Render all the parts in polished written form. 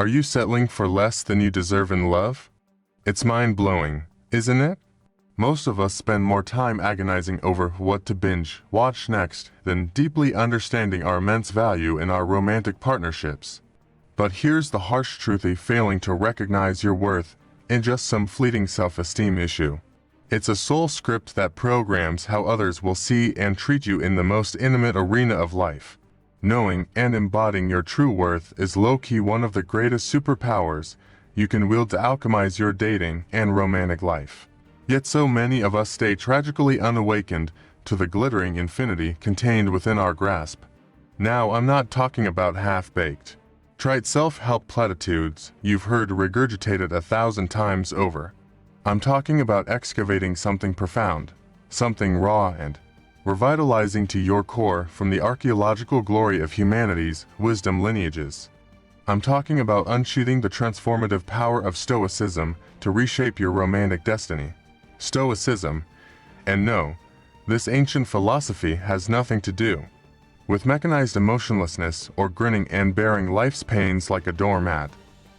Are you settling for less than you deserve in love? It's mind-blowing, isn't it? Most of us spend more time agonizing over what to binge watch next than deeply understanding our immense value in our romantic partnerships. But here's the harsh truth: failing to recognize your worth in just some fleeting self-esteem issue. It's a soul script that programs how others will see and treat you in the most intimate arena of life. Knowing and embodying your true worth is low-key one of the greatest superpowers you can wield to alchemize your dating and romantic life. Yet so many of us stay tragically unawakened to the glittering infinity contained within our grasp. Now, I'm not talking about half-baked, trite self-help platitudes you've heard regurgitated 1,000 times over. I'm talking about excavating something profound, something raw and revitalizing to your core from the archaeological glory of humanity's wisdom lineages. I'm talking about unsheathing the transformative power of Stoicism to reshape your romantic destiny. Stoicism, and no, this ancient philosophy has nothing to do with mechanized emotionlessness or grinning and bearing life's pains like a doormat.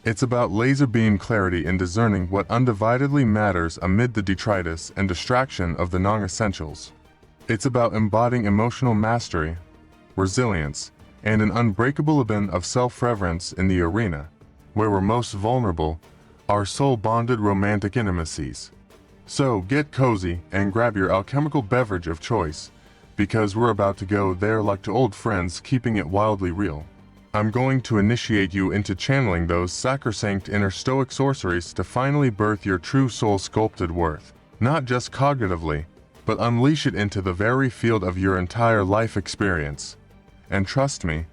It's about laser beam clarity in discerning what undividedly matters amid the detritus and distraction of the non-essentials. It's about embodying emotional mastery, resilience, and an unbreakable abode of self-reverence in the arena where we're most vulnerable, our soul-bonded romantic intimacies. So get cozy and grab your alchemical beverage of choice, because we're about to go there like to old friends, keeping it wildly real. I'm going to initiate you into channeling those sacrosanct inner Stoic sorceries to finally birth your true soul-sculpted worth, not just cognitively, but unleash it into the very field of your entire life experience. And trust me,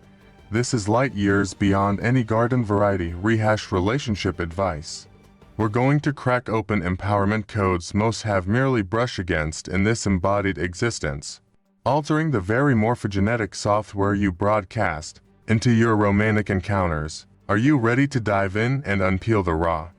this is light years beyond any garden variety rehashed relationship advice. We're going to crack open empowerment codes most have merely brushed against in this embodied existence, altering the very morphogenetic software you broadcast into your romantic encounters. Are you ready to dive in and unpeel the raw,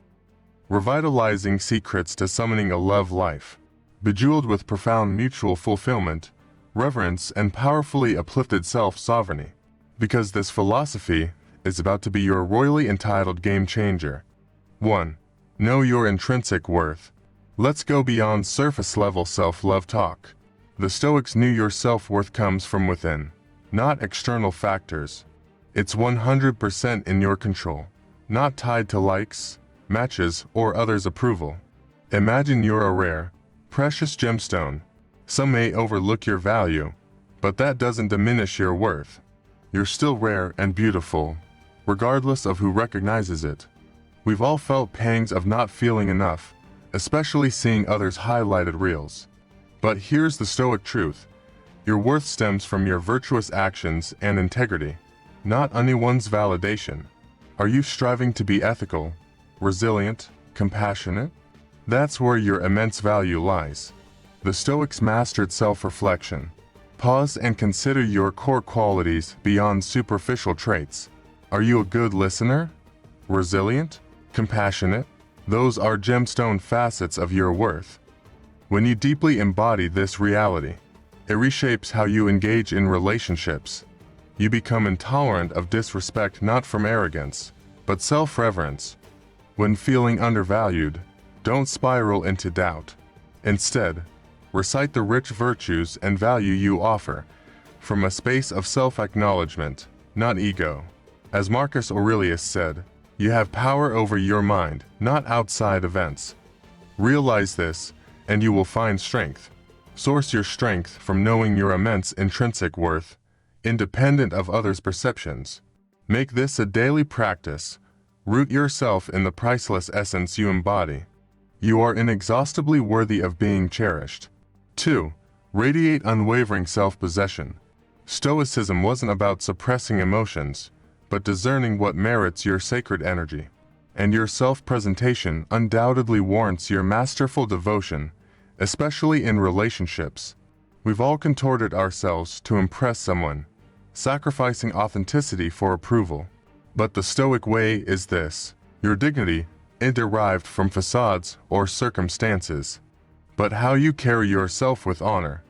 revitalizing secrets to summoning a love life, bejeweled with profound mutual fulfillment, reverence, and powerfully uplifted self-sovereignty? Because this philosophy is about to be your royally entitled game changer. 1. Know your intrinsic worth. Let's go beyond surface-level self-love talk. The Stoics knew your self-worth comes from within, not external factors. It's 100% in your control, not tied to likes, matches, or others' approval. Imagine you're a rare, precious gemstone. Some may overlook your value, but that doesn't diminish your worth. You're still rare and beautiful, regardless of who recognizes it. We've all felt pangs of not feeling enough, especially seeing others' highlighted reels. But here's the Stoic truth. Your worth stems from your virtuous actions and integrity, not anyone's validation. Are you striving to be ethical, resilient, compassionate? That's where your immense value lies. The Stoics mastered self-reflection. Pause and consider your core qualities beyond superficial traits. Are you a good listener? Resilient? Compassionate? Those are gemstone facets of your worth. When you deeply embody this reality, it reshapes how you engage in relationships. You become intolerant of disrespect not from arrogance, but self-reverence. When feeling undervalued, don't spiral into doubt. Instead, recite the rich virtues and value you offer from a space of self-acknowledgement, not ego. As Marcus Aurelius said, you have power over your mind, not outside events. Realize this, and you will find strength. Source your strength from knowing your immense intrinsic worth, independent of others' perceptions. Make this a daily practice. Root yourself in the priceless essence you embody. You are inexhaustibly worthy of being cherished. 2. Radiate unwavering self-possession. Stoicism wasn't about suppressing emotions, but discerning what merits your sacred energy. And your self-presentation undoubtedly warrants your masterful devotion, especially in relationships. We've all contorted ourselves to impress someone, sacrificing authenticity for approval. But the Stoic way is this: your dignity isn't derived from facades or circumstances, but how you carry yourself with honor,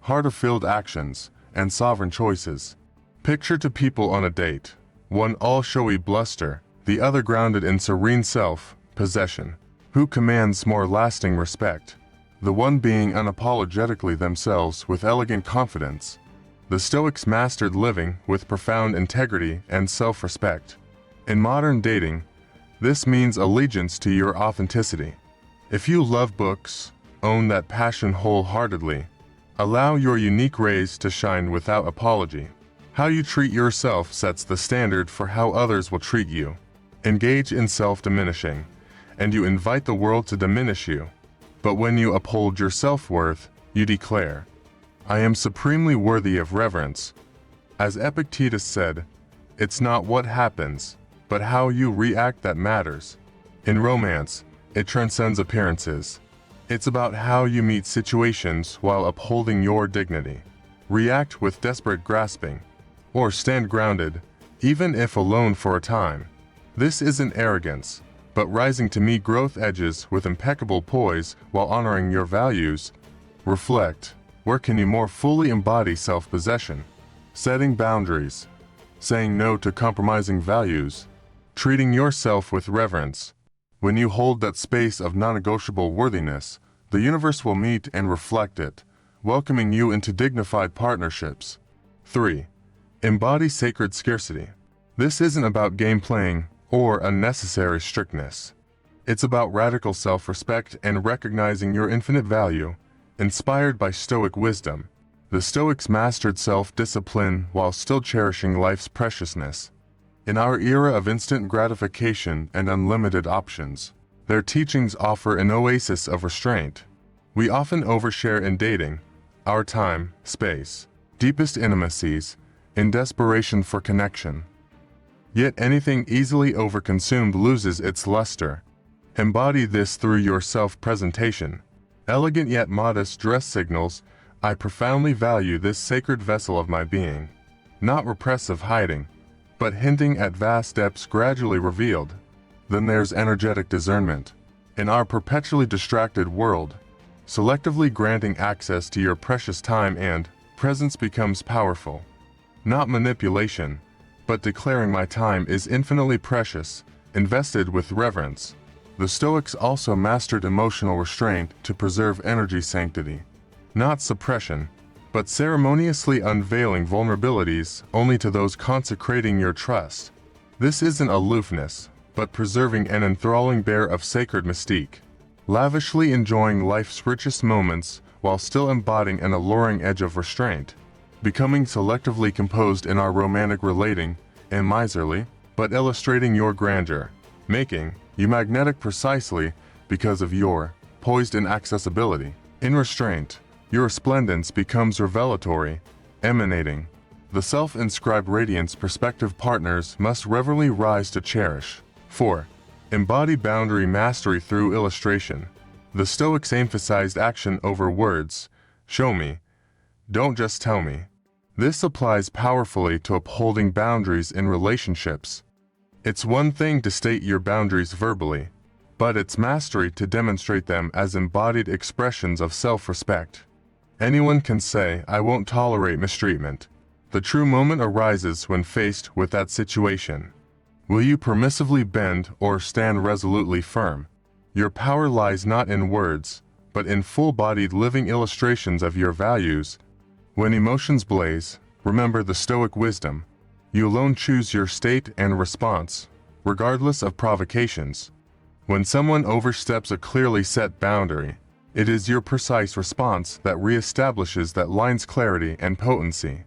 heart-filled actions, and sovereign choices. Picture two people on a date. One all showy bluster, the other grounded in serene self-possession. Who commands more lasting respect? The one being unapologetically themselves with elegant confidence. The Stoics mastered living with profound integrity and self-respect. In modern dating, this means allegiance to your authenticity. If you love books, own that passion wholeheartedly. Allow your unique rays to shine without apology. How you treat yourself sets the standard for how others will treat you. Engage in self-diminishing, and you invite the world to diminish you. But when you uphold your self-worth, you declare, I am supremely worthy of reverence. As Epictetus said, it's not what happens, but how you react that matters. In romance, it transcends appearances. It's about how you meet situations while upholding your dignity. React with desperate grasping, or stand grounded, even if alone for a time. This isn't arrogance, but rising to meet growth edges with impeccable poise while honoring your values. Reflect, where can you more fully embody self-possession? Setting boundaries, saying no to compromising values, treating yourself with reverence. When you hold that space of non-negotiable worthiness, the universe will meet and reflect it, welcoming you into dignified partnerships. 3. Embody sacred scarcity. This isn't about game playing or unnecessary strictness. It's about radical self-respect and recognizing your infinite value. Inspired by Stoic wisdom, the Stoics mastered self-discipline while still cherishing life's preciousness. In our era of instant gratification and unlimited options, their teachings offer an oasis of restraint. We often overshare in dating, our time, space, deepest intimacies, in desperation for connection. Yet anything easily overconsumed loses its luster. Embody this through your self-presentation. Elegant yet modest dress signals, I profoundly value this sacred vessel of my being. Not repressive hiding, but hinting at vast depths gradually revealed. Then there's energetic discernment. In our perpetually distracted world, selectively granting access to your precious time and presence becomes powerful. Not manipulation, but declaring my time is infinitely precious, invested with reverence. The Stoics also mastered emotional restraint to preserve energy sanctity. Not suppression, but ceremoniously unveiling vulnerabilities only to those consecrating your trust. This isn't aloofness, but preserving an enthralling bare of sacred mystique. Lavishly enjoying life's richest moments while still embodying an alluring edge of restraint. Becoming selectively composed in our romantic relating, and miserly, but illustrating your grandeur. Making you magnetic precisely because of your poised inaccessibility. In restraint, your resplendence becomes revelatory, emanating. The self-inscribed radiance prospective partners must reverently rise to cherish. 4. Embody boundary mastery through illustration. The Stoics emphasized action over words. Show me. Don't just tell me. This applies powerfully to upholding boundaries in relationships. It's one thing to state your boundaries verbally, but it's mastery to demonstrate them as embodied expressions of self-respect. Anyone can say, I won't tolerate mistreatment. The true moment arises when faced with that situation. Will you permissively bend or stand resolutely firm? Your power lies not in words, but in full-bodied living illustrations of your values. When emotions blaze, remember the Stoic wisdom. You alone choose your state and response, regardless of provocations. When someone oversteps a clearly set boundary, it is your precise response that reestablishes that line's clarity and potency.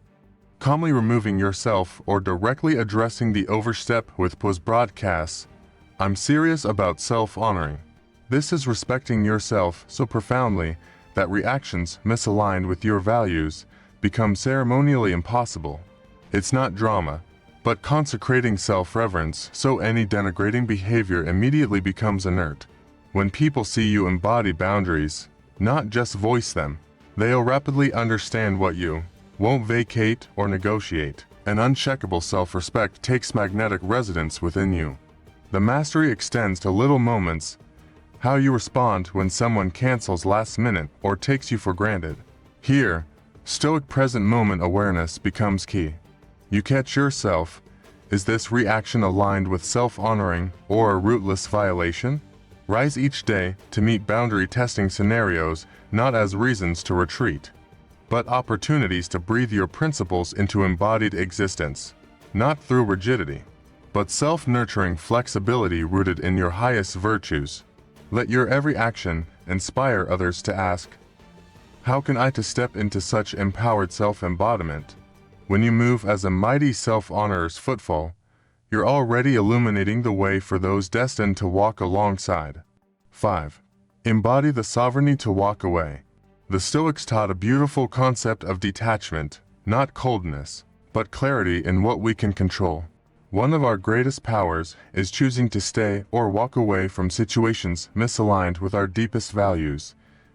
Calmly removing yourself or directly addressing the overstep with pause broadcasts, I'm serious about self-honoring. This is respecting yourself so profoundly that reactions misaligned with your values become ceremonially impossible. It's not drama, but consecrating self-reverence so any denigrating behavior immediately becomes inert. When people see you embody boundaries, not just voice them, they'll rapidly understand what you won't vacate or negotiate. An uncheckable self-respect takes magnetic residence within you. The mastery extends to little moments, how you respond when someone cancels last minute or takes you for granted. Here, Stoic present moment awareness becomes key. You catch yourself, Is this reaction aligned with self-honoring or a rootless violation? Rise each day to meet boundary testing scenarios not as reasons to retreat, but opportunities to breathe your principles into embodied existence, not through rigidity, but self-nurturing flexibility rooted in your highest virtues. Let your every action inspire others to ask, how can I to step into such empowered self-embodiment? When you move as a mighty self-honorer's footfall, you're already illuminating the way for those destined to walk alongside. 5. Embody the sovereignty to walk away. The Stoics taught a beautiful concept of detachment, not coldness, but clarity in what we can control. One of our greatest powers is choosing to stay or walk away from situations misaligned with our deepest values,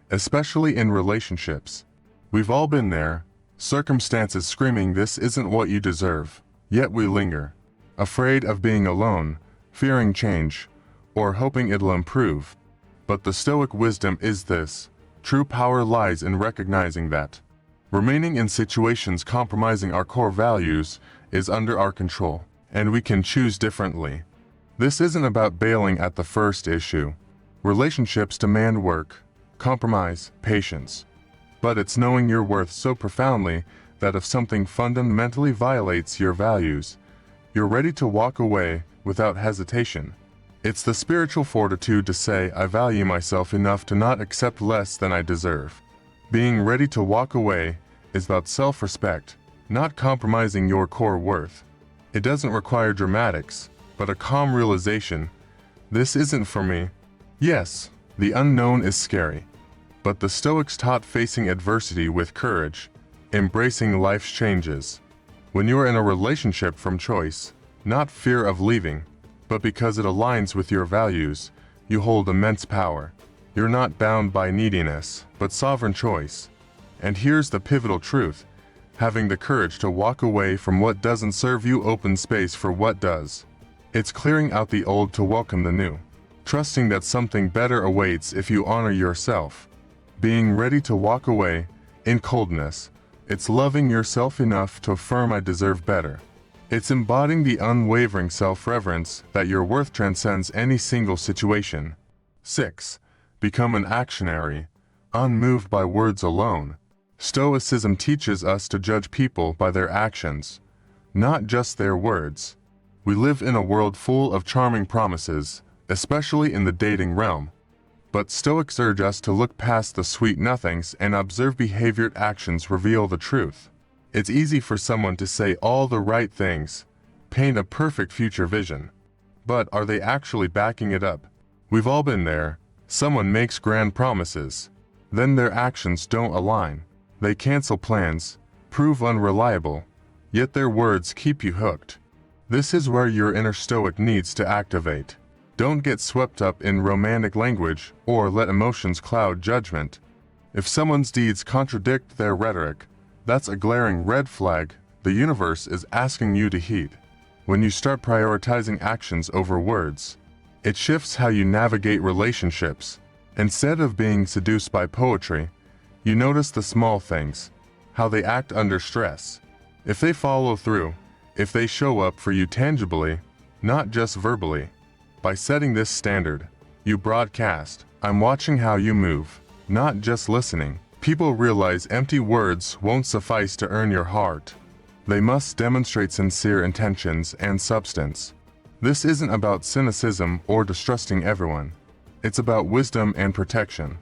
especially in relationships. We've all been there, circumstances screaming this isn't what you deserve, yet we linger, afraid of being alone, fearing change, or hoping it'll improve. But the Stoic wisdom is this: true power lies in recognizing that remaining in situations compromising our core values is under our control, and we can choose differently. This isn't about bailing at the first issue. Relationships demand work, compromise, patience. But it's knowing your worth so profoundly that if something fundamentally violates your values, you're ready to walk away without hesitation. It's the spiritual fortitude to say, I value myself enough to not accept less than I deserve. Being ready to walk away is about self-respect, not compromising your core worth. It doesn't require dramatics, but a calm realization, this isn't for me. Yes, the unknown is scary, but the Stoics taught facing adversity with courage, embracing life's changes. When you're in a relationship from choice, not fear of leaving, but because it aligns with your values, you hold immense power. You're not bound by neediness, but sovereign choice. And here's the pivotal truth: having the courage to walk away from what doesn't serve you opens space for what does. It's clearing out the old to welcome the new, trusting that something better awaits if you honor yourself. Being ready to walk away in coldness, it's loving yourself enough to affirm I deserve better. It's embodying the unwavering self-reverence that your worth transcends any single situation. 6. Become an actionary, unmoved by words alone. Stoicism teaches us to judge people by their actions, not just their words. We live in a world full of charming promises, especially in the dating realm. But Stoics urge us to look past the sweet nothings and observe behavior. Actions reveal the truth. It's easy for someone to say all the right things, paint a perfect future vision. But are they actually backing it up? We've all been there. Someone makes grand promises, then their actions don't align. They cancel plans, prove unreliable, yet their words keep you hooked. This is where your inner Stoic needs to activate. Don't get swept up in romantic language or let emotions cloud judgment. If someone's deeds contradict their rhetoric, that's a glaring red flag the universe is asking you to heed. When you start prioritizing actions over words, it shifts how you navigate relationships. Instead of being seduced by poetry, you notice the small things, how they act under stress. If they follow through, if they show up for you tangibly, not just verbally. By setting this standard, you broadcast, I'm watching how you move, not just listening. People realize empty words won't suffice to earn your heart. They must demonstrate sincere intentions and substance. This isn't about cynicism or distrusting everyone. It's about wisdom and protection.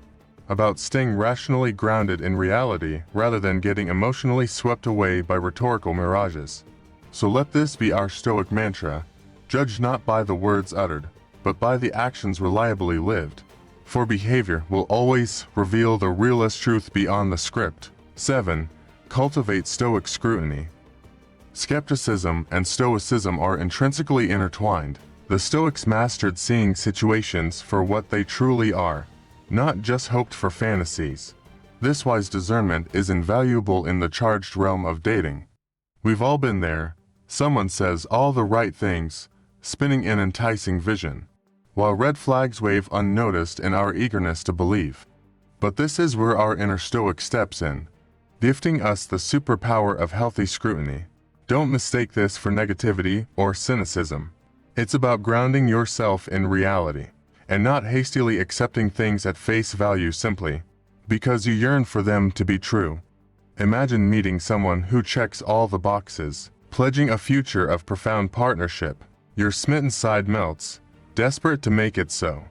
About staying rationally grounded in reality rather than getting emotionally swept away by rhetorical mirages. So let this be our Stoic mantra: judge not by the words uttered, but by the actions reliably lived. For behavior will always reveal the realest truth beyond the script. 7. Cultivate Stoic scrutiny. Skepticism and Stoicism are intrinsically intertwined. The Stoics mastered seeing situations for what they truly are, not just hoped for fantasies. This wise discernment is invaluable in the charged realm of dating. We've all been there. Someone says all the right things, spinning an enticing vision, while red flags wave unnoticed in our eagerness to believe. But this is where our inner Stoic steps in, gifting us the superpower of healthy scrutiny. Don't mistake this for negativity or cynicism. It's about grounding yourself in reality, and not hastily accepting things at face value simply because you yearn for them to be true. Imagine meeting someone who checks all the boxes, pledging a future of profound partnership. Your smitten side melts, desperate to make it so.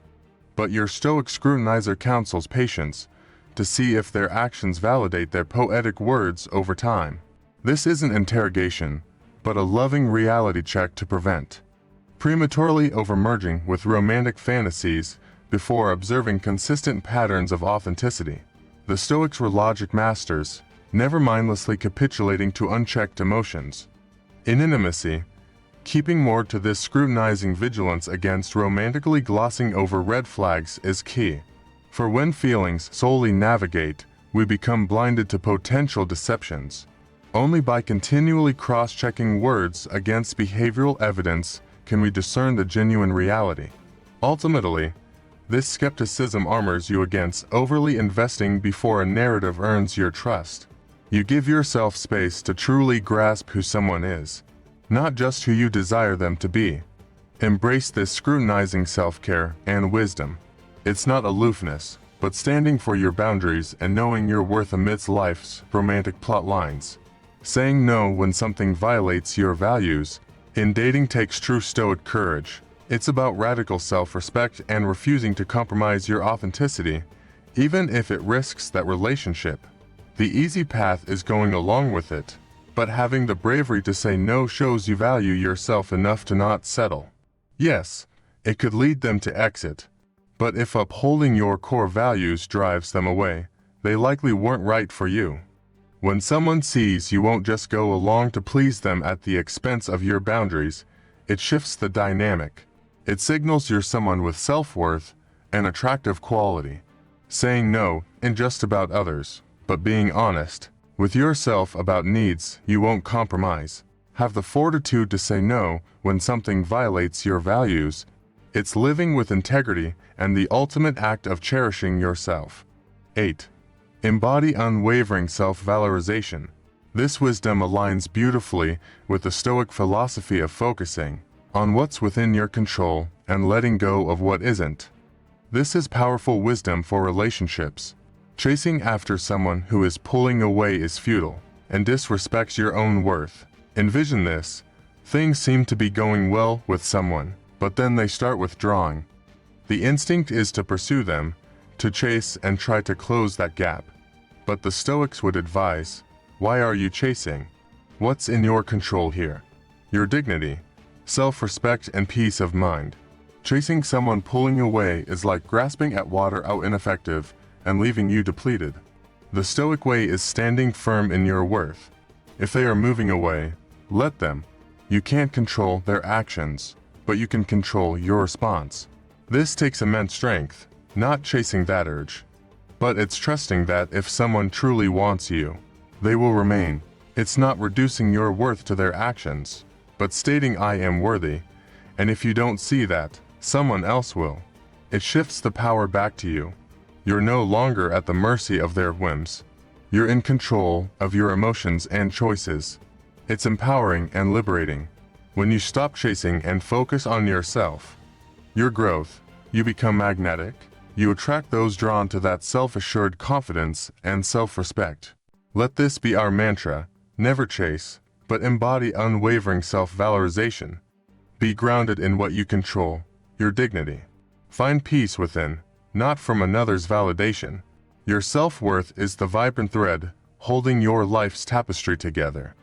But your Stoic scrutinizer counsels patience to see if their actions validate their poetic words over time. This isn't interrogation, but a loving reality check to prevent prematurely overmerging with romantic fantasies before observing consistent patterns of authenticity. The Stoics were logic masters, never mindlessly capitulating to unchecked emotions. In intimacy, keeping more to this scrutinizing vigilance against romantically glossing over red flags is key. For when feelings solely navigate, we become blinded to potential deceptions. Only by continually cross-checking words against behavioral evidence can we discern the genuine reality. Ultimately, this skepticism armors you against overly investing before a narrative earns your trust. You give yourself space to truly grasp who someone is, not just who you desire them to be. Embrace this scrutinizing self-care and wisdom. It's not aloofness, but standing for your boundaries and knowing your worth amidst life's romantic plot lines. Saying no when something violates your values in dating takes true Stoic courage. It's about radical self-respect and refusing to compromise your authenticity, even if it risks that relationship. The easy path is going along with it, but having the bravery to say no shows you value yourself enough to not settle. Yes, it could lead them to exit, but if upholding your core values drives them away, they likely weren't right for you. When someone sees you won't just go along to please them at the expense of your boundaries, it shifts the dynamic. It signals you're someone with self-worth and attractive quality. Saying no isn't just about others, but being honest with yourself about needs you won't compromise. Have the fortitude to say no when something violates your values. It's living with integrity and the ultimate act of cherishing yourself. 8. Embody unwavering self-valorization. This wisdom aligns beautifully with the Stoic philosophy of focusing on what's within your control and letting go of what isn't. This is powerful wisdom for relationships. Chasing after someone who is pulling away is futile and disrespects your own worth. Envision this. Things seem to be going well with someone, but then they start withdrawing. The instinct is to pursue them, to chase and try to close that gap. But the Stoics would advise, why are you chasing? What's in your control here? Your dignity, self-respect, and peace of mind. Chasing someone pulling away is like grasping at water out ineffective and leaving you depleted. The Stoic way is standing firm in your worth. If they are moving away, let them. You can't control their actions, but you can control your response. This takes immense strength, not chasing that urge, but it's trusting that if someone truly wants you, they will remain. It's not reducing your worth to their actions, but stating I am worthy, and if you don't see that, someone else will. It shifts the power back to you. You're no longer at the mercy of their whims. You're in control of your emotions and choices. It's empowering and liberating. When you stop chasing and focus on yourself, your growth, you become magnetic. You attract those drawn to that self-assured confidence and self-respect. Let this be our mantra: never chase, but embody unwavering self-valorization. Be grounded in what you control, your dignity. Find peace within, not from another's validation. Your self-worth is the vibrant thread holding your life's tapestry together.